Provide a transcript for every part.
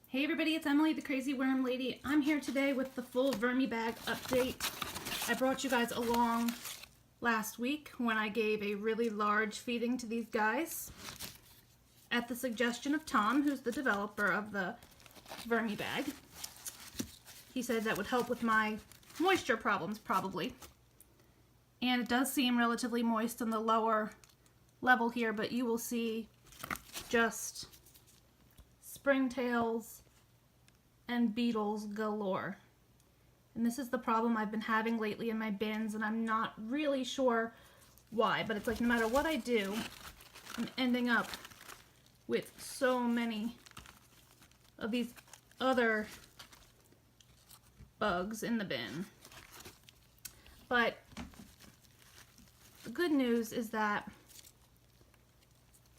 Hey everybody, it's Emily, the Crazy Worm Lady. I'm here today with the full VermiBag update. I brought you guys along last week when I gave a really large feeding to these guys at the suggestion of Tom, who's the developer of the VermiBag. He said that would help with my moisture problems, probably. And it does seem relatively moist on the lower level here, but you will see just springtails and beetles galore. And this is the problem I've been having lately in my bins, and I'm not really sure why, but it's like no matter what I do, I'm ending up with so many of these other bugs in the bin. But the good news is that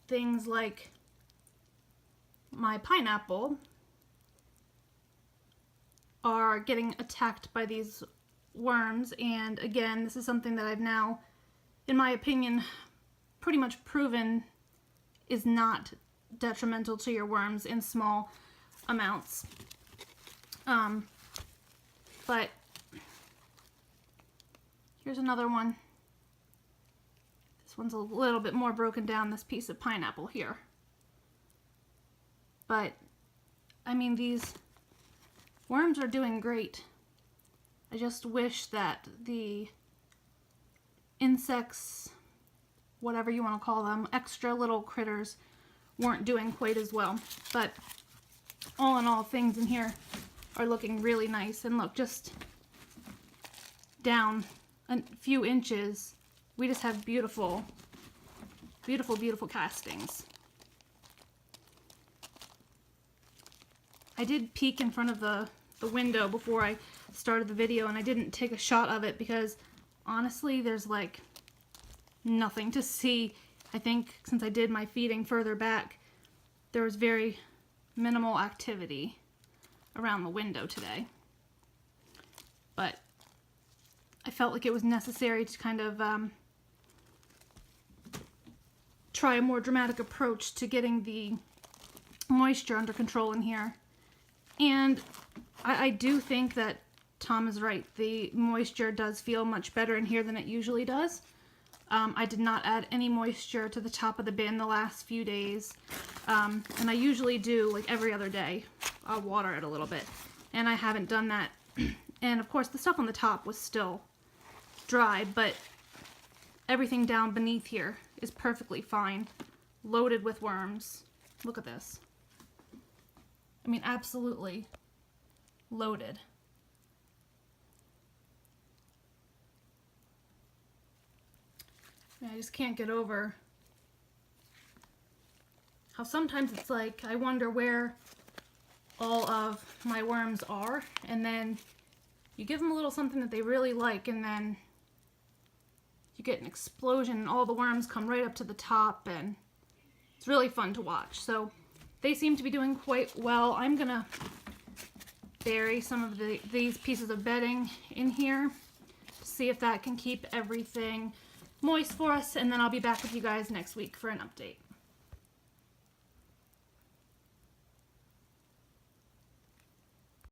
things like my pineapple are getting attacked by these worms, and again, this is something that I've now, in my opinion, pretty much proven is not detrimental to your worms in small amounts. But here's another one. This one's a little bit more broken down, this piece of pineapple here. But, I mean, these worms are doing great. I just wish that the insects, whatever you want to call them, extra little critters, weren't doing quite as well. But, all in all, things in here are looking really nice. And look, just down a few inches, we just have beautiful, beautiful, beautiful castings. I did peek in front of the window before I started the video, and I didn't take a shot of it because honestly there's like nothing to see. I think since I did my feeding further back, there was very minimal activity around the window today. But I felt like it was necessary to kind of try a more dramatic approach to getting the moisture under control in here. And I do think that Tom is right. The moisture does feel much better in here than it usually does. I did not add any moisture to the top of the bin the last few days. And I usually do, like every other day. I'll water it a little bit. And I haven't done that. And of course the stuff on the top was still dry, but everything down beneath here is perfectly fine. Loaded with worms. Look at this. I mean, absolutely loaded. I just can't get over how sometimes it's like I wonder where all of my worms are, and then you give them a little something that they really like, and then you get an explosion and all the worms come right up to the top, and it's really fun to watch. So they seem to be doing quite well. I'm gonna bury some of these pieces of bedding in here to see if that can keep everything moist for us, and then I'll be back with you guys next week for an update.